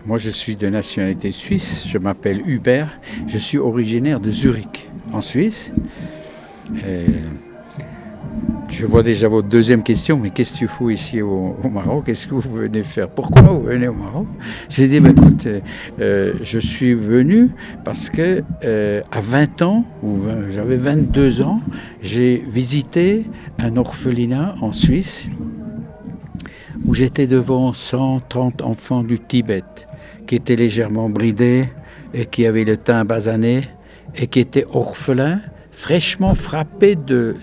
Moi, je suis de nationalité suisse. Je m'appelle Hubert. Je suis originaire de Zurich, en Suisse. Et je vois déjà votre deuxième question. Mais qu'est-ce que tu fous ici au Maroc? Qu'est-ce que vous venez faire? Pourquoi vous venez au Maroc? J'ai dit, écoute, je suis venu parce que à 20 ans, j'avais 22 ans, j'ai visité un orphelinat en Suisse où j'étais devant 130 enfants du Tibet qui étaient légèrement bridés et qui avaient le teint basané et qui étaient orphelins, fraîchement frappés de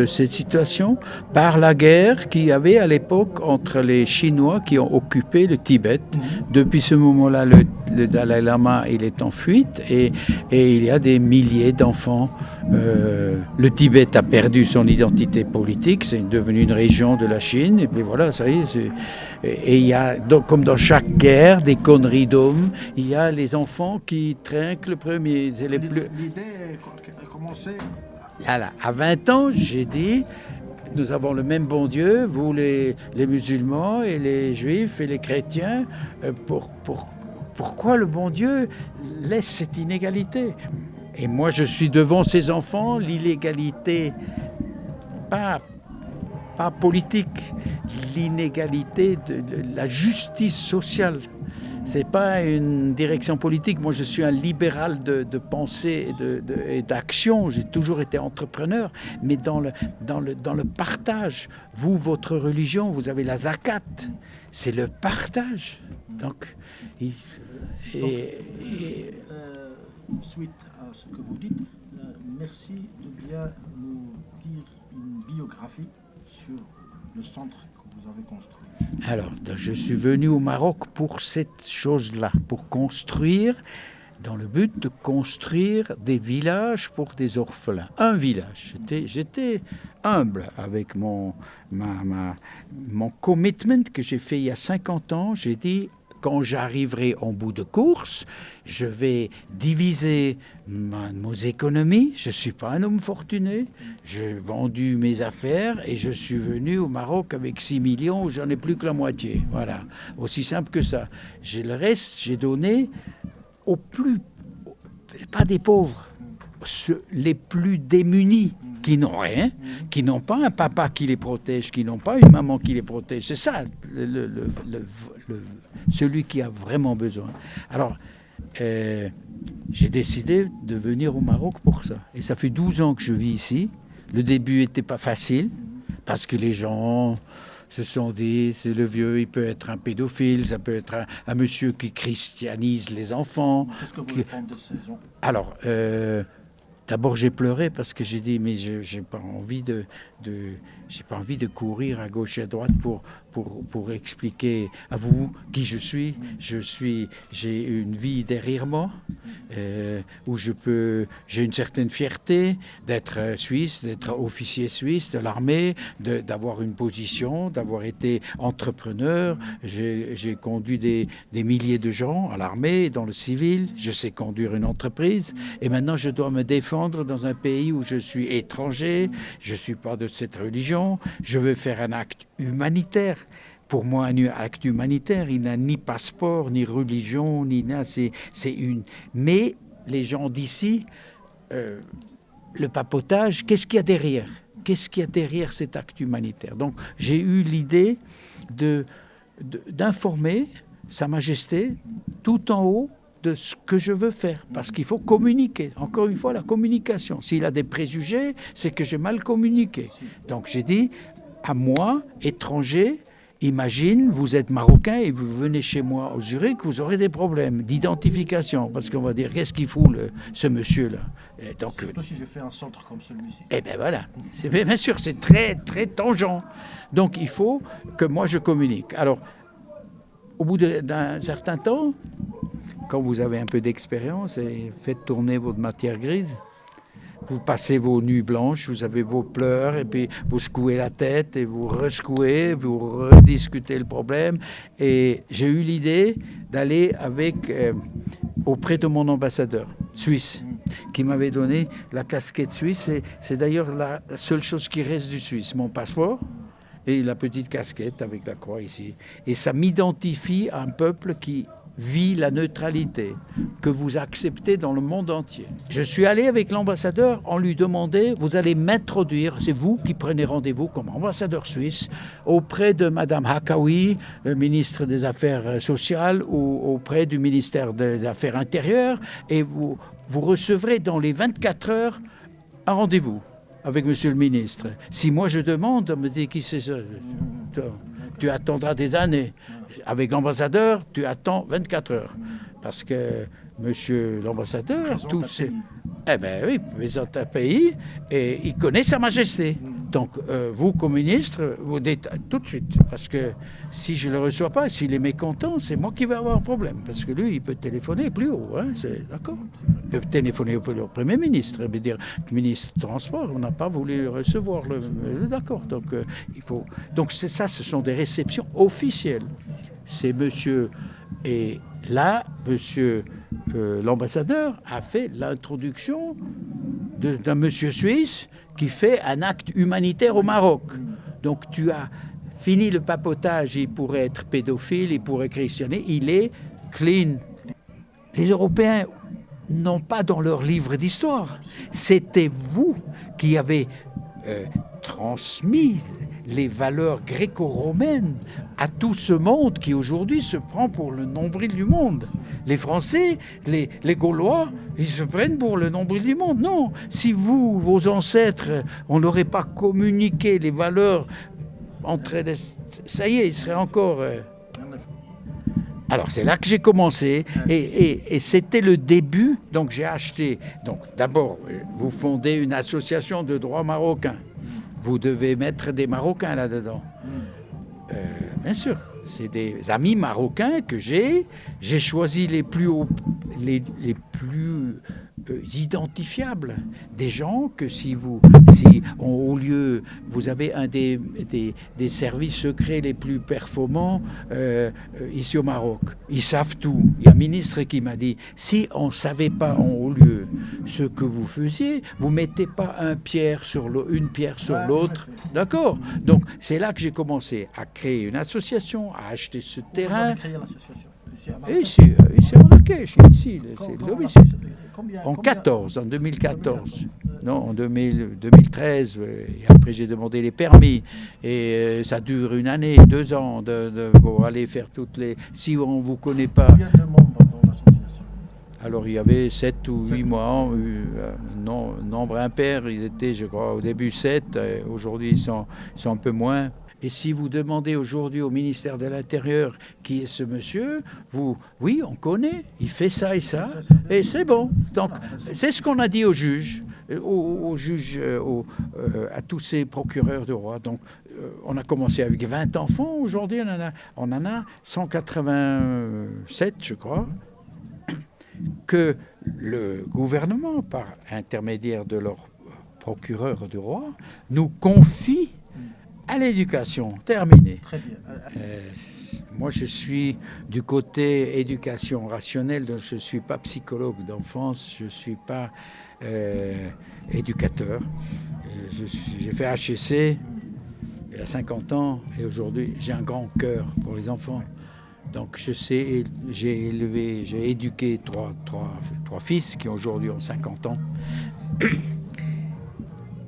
cette situation par la guerre qu'il y avait à l'époque entre les Chinois qui ont occupé le Tibet. Depuis ce moment-là, le Dalai Lama il est en fuite et il y a des milliers d'enfants. Le Tibet a perdu son identité politique, c'est devenu une région de la Chine et puis voilà, ça y est. Et il y a, donc, comme dans chaque guerre, des conneries d'hommes. Il y a les enfants qui trinquent le premier. L'idée a commencé. Voilà. À 20 ans, j'ai dit, nous avons le même bon Dieu, vous les musulmans et les juifs et les chrétiens. Pourquoi le bon Dieu laisse cette inégalité? Et moi, je suis devant ces enfants, l'illégalité, pas politique, l'inégalité de la justice sociale. C'est pas une direction politique. Moi, je suis un libéral de pensée et d'action. J'ai toujours été entrepreneur, mais dans le partage. Vous, votre religion, vous avez la zakat. C'est le partage. Donc, suite à ce que vous dites, merci de bien nous dire une biographie sur le centre que vous avez construit. Alors, je suis venu au Maroc pour cette chose-là, pour construire, dans le but de construire des villages pour des orphelins. Un village. J'étais humble avec mon commitment que j'ai fait il y a 50 ans. J'ai dit, quand j'arriverai en bout de course, je vais diviser nos économies. Je ne suis pas un homme fortuné. J'ai vendu mes affaires et je suis venu au Maroc avec 6 millions où j'en ai plus que la moitié. Voilà, aussi simple que ça. Le reste, j'ai donné aux plus, pas des pauvres, les plus démunis, qui n'ont rien, qui n'ont pas un papa qui les protège, qui n'ont pas une maman qui les protège. C'est ça, celui qui a vraiment besoin. Alors, j'ai décidé de venir au Maroc pour ça. Et ça fait 12 ans que je vis ici. Le début n'était pas facile, parce que les gens se sont dit, c'est le vieux, il peut être un pédophile, ça peut être un monsieur qui christianise les enfants. Qu'est-ce que vous répondez de ces gens? Alors, d'abord, j'ai pleuré parce que j'ai dit, mais j'ai pas envie j'ai pas envie de courir à gauche et à droite pour expliquer à vous qui je suis. J'ai une vie derrière moi où j'ai une certaine fierté d'être suisse, d'être officier suisse de l'armée, d'avoir une position, d'avoir été entrepreneur. J'ai conduit des milliers de gens à l'armée, dans le civil. Je sais conduire une entreprise et maintenant je dois me défendre dans un pays où je suis étranger, je ne suis pas de cette religion, je veux faire un acte humanitaire. Pour moi, un acte humanitaire, il n'a ni passeport, ni religion, ni rien. Mais les gens d'ici, le papotage, qu'est-ce qu'il y a derrière? Qu'est-ce qu'il y a derrière cet acte humanitaire? Donc, j'ai eu l'idée d'informer Sa Majesté tout en haut de ce que je veux faire, parce qu'il faut communiquer. Encore une fois, la communication. S'il a des préjugés, c'est que j'ai mal communiqué. Donc j'ai dit, à moi, étranger, imagine, vous êtes marocain et vous venez chez moi au Zurich, vous aurez des problèmes d'identification, parce qu'on va dire, qu'est-ce qu'il fout ce monsieur-là? Et donc, surtout si je fais un centre comme celui-ci. Eh bien voilà, bien sûr, c'est très, très tangent. Donc il faut que moi je communique. Alors, au bout d'un certain temps, quand vous avez un peu d'expérience et faites tourner votre matière grise, vous passez vos nuits blanches, vous avez vos pleurs, et puis vous secouez la tête, et vous resecouez, vous rediscutez le problème. Et j'ai eu l'idée d'aller auprès de mon ambassadeur suisse, qui m'avait donné la casquette suisse. C'est d'ailleurs la seule chose qui reste du Suisse, mon passeport et la petite casquette avec la croix ici. Et ça m'identifie à un peuple qui vit la neutralité que vous acceptez dans le monde entier. Je suis allé avec l'ambassadeur en lui demandant, vous allez m'introduire, c'est vous qui prenez rendez-vous comme ambassadeur suisse auprès de Madame Hakawi, le ministre des Affaires sociales, ou auprès du ministère des Affaires intérieures, et vous recevrez dans les 24 heures un rendez-vous avec monsieur le ministre. Si moi je demande, on me dit qui c'est ça, tu attendras des années. Avec l'ambassadeur, tu attends 24 heures. Parce que monsieur l'ambassadeur, tous ces... Eh bien oui, il présente un pays et il connaît Sa Majesté. Donc vous, comme ministre, vous dites tout de suite. Parce que si je ne le reçois pas, s'il est mécontent, c'est moi qui vais avoir un problème. Parce que lui, il peut téléphoner plus haut, hein, c'est d'accord. Il peut téléphoner au Premier ministre, et dire, le ministre du Transport, on n'a pas voulu recevoir d'accord. Donc il faut. Donc c'est ça, ce sont des réceptions officielles. C'est monsieur, et là, monsieur l'ambassadeur a fait l'introduction d'un monsieur suisse qui fait un acte humanitaire au Maroc. Donc tu as fini le papotage, il pourrait être pédophile, il pourrait christianer, il est clean. Les Européens n'ont pas dans leur livre d'histoire. C'était vous qui avez transmis les valeurs gréco-romaines à tout ce monde qui aujourd'hui se prend pour le nombril du monde. Les Français, les Gaulois, ils se prennent pour le nombril du monde. Non, si vous, vos ancêtres, on n'aurait pas communiqué les valeurs entre elles, ça y est, il serait encore... Alors c'est là que j'ai commencé et c'était le début. Donc j'ai acheté. Donc d'abord, vous fondez une association de droit marocain. Vous devez mettre des Marocains là-dedans. Bien sûr, c'est des amis marocains que j'ai. J'ai choisi les plus identifiables, des gens que si au lieu, vous avez un des services secrets les plus performants ici au Maroc. Ils savent tout. Il y a un ministre qui m'a dit, si on ne savait pas en haut lieu ce que vous faisiez, vous ne mettez pas une pierre sur l'autre. D'accord. Donc c'est là que j'ai commencé à créer une association, à acheter ce terrain. Vous avez créé l'association Ici à Marrakech, ici, c'est le domicile. En 2014. Non, en 2013. Et après, j'ai demandé les permis. Et ça dure 1 année, 2 ans pour aller faire toutes les... Si on ne vous connaît pas... Combien de membres dans l'association? Alors, il y avait 7 ou 8 mois. Nombre impair, ils étaient, je crois, au début 7. Aujourd'hui, ils sont un peu moins. Et si vous demandez aujourd'hui au ministère de l'Intérieur qui est ce monsieur, oui, on connaît, il fait ça et ça, et c'est bon. Donc, c'est ce qu'on a dit aux juges, à tous ces procureurs de roi. Donc, on a commencé avec 20 enfants, aujourd'hui on en a 187, je crois, que le gouvernement, par intermédiaire de leur procureur de roi, nous confie à l'éducation. Terminé. Très bien. Moi, je suis du côté éducation rationnelle, donc je ne suis pas psychologue d'enfance, je ne suis pas éducateur. J'ai fait HEC il y a 50 ans et aujourd'hui, j'ai un grand cœur pour les enfants. Donc, j'ai éduqué trois fils qui aujourd'hui ont 50 ans.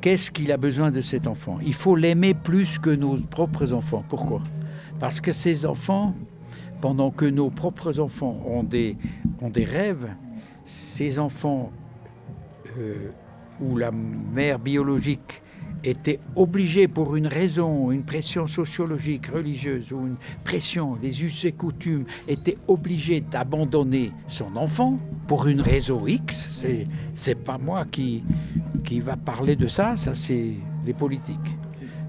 Qu'est-ce qu'il a besoin de cet enfant? Il faut l'aimer plus que nos propres enfants. Pourquoi? Parce que ces enfants, pendant que nos propres enfants ont des rêves, ces enfants où la mère biologique était obligée pour une raison, une pression sociologique, religieuse ou une pression, les us et coutumes, était obligée d'abandonner son enfant pour une raison X. C'est pas moi qui va parler de ça, c'est les politiques.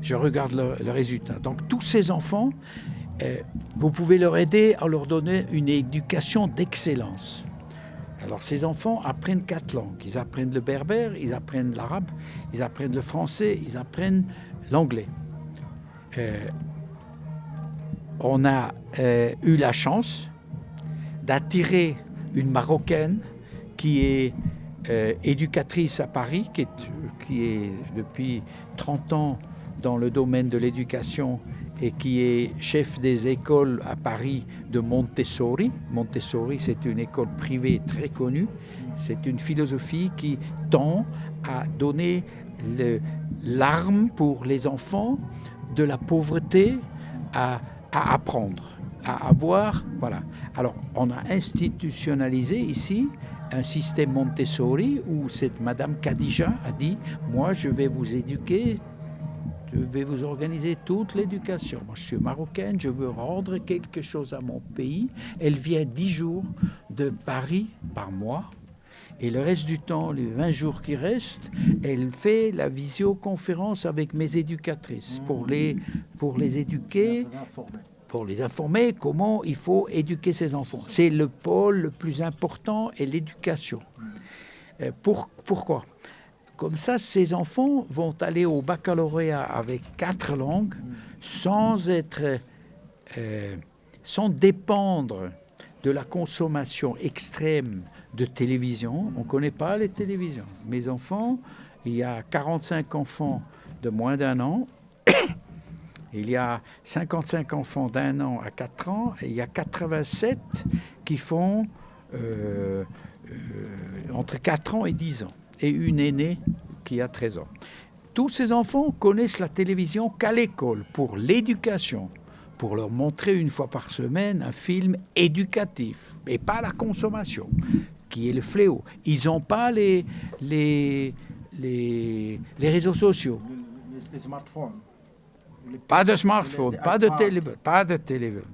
Je regarde le résultat. Donc tous ces enfants, vous pouvez leur aider à leur donner une éducation d'excellence. Alors ces enfants apprennent 4 langues. Ils apprennent le berbère, ils apprennent l'arabe, ils apprennent le français, ils apprennent l'anglais. On a eu la chance d'attirer une Marocaine qui est éducatrice à Paris, qui est depuis 30 ans dans le domaine de l'éducation et qui est chef des écoles à Paris de Montessori. Montessori, c'est une école privée très connue. C'est une philosophie qui tend à donner l'arme pour les enfants de la pauvreté à apprendre, à avoir, voilà. Alors, on a institutionnalisé ici un système Montessori où cette Madame Khadija a dit « Moi, je vais vous éduquer, je vais vous organiser toute l'éducation. Moi, je suis marocaine, je veux rendre quelque chose à mon pays. » Elle vient 10 jours de Paris par mois. Et le reste du temps, les 20 jours qui restent, elle fait la visioconférence avec mes éducatrices pour les éduquer, pour les informer comment il faut éduquer ses enfants. C'est le pôle le plus important est l'éducation. Pourquoi ? Comme ça, ces enfants vont aller au baccalauréat avec 4 langues sans dépendre de la consommation extrême de télévision. On ne connaît pas les télévisions. Mes enfants, il y a 45 enfants de moins d'1 an. Il y a 55 enfants d'1 an à 4 ans. Et il y a 87 qui font entre 4 ans et 10 ans. Et une aînée qui a 13 ans. Tous ces enfants connaissent la télévision qu'à l'école, pour l'éducation, pour leur montrer une fois par semaine un film éducatif, et pas la consommation, qui est le fléau. Ils n'ont pas les réseaux sociaux. Les smartphones. Pas de smartphone, pas de téléphone.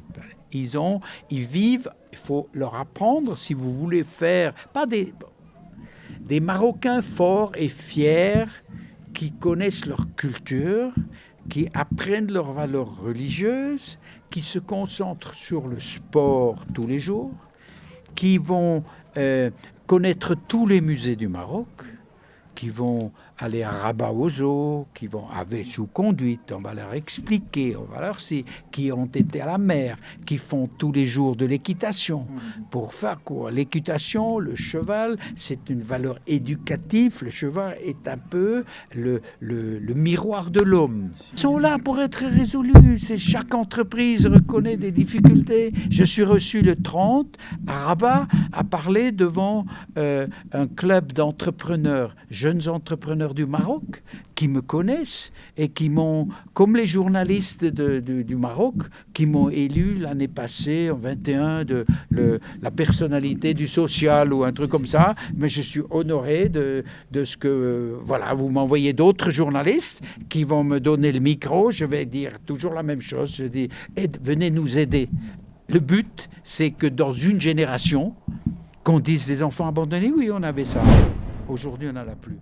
Ils vivent, il faut leur apprendre, si vous voulez faire, pas des Marocains forts et fiers qui connaissent leur culture, qui apprennent leurs valeurs religieuses, qui se concentrent sur le sport tous les jours, qui vont connaître tous les musées du Maroc, qui vont aller à Rabat aux Eaux, qui vont avec sous conduite, on va leur expliquer, on va leur dire, qui ont été à la mer, qui font tous les jours de l'équitation. Pour faire quoi ? L'équitation, le cheval, c'est une valeur éducative. Le cheval est un peu le miroir de l'homme. Ils sont là pour être résolus. Chaque entreprise reconnaît des difficultés. Je suis reçu le 30 à Rabat à parler devant un club d'entrepreneurs, jeunes entrepreneurs du Maroc, qui me connaissent et qui m'ont, comme les journalistes du Maroc, qui m'ont élu l'année passée, en 21, la personnalité du social ou un truc comme ça. Mais je suis honoré de ce que, voilà, vous m'envoyez d'autres journalistes qui vont me donner le micro. Je vais dire toujours la même chose. Je dis, venez nous aider. Le but, c'est que dans une génération, qu'on dise des enfants abandonnés, oui, on avait ça. Aujourd'hui, on n'en a plus.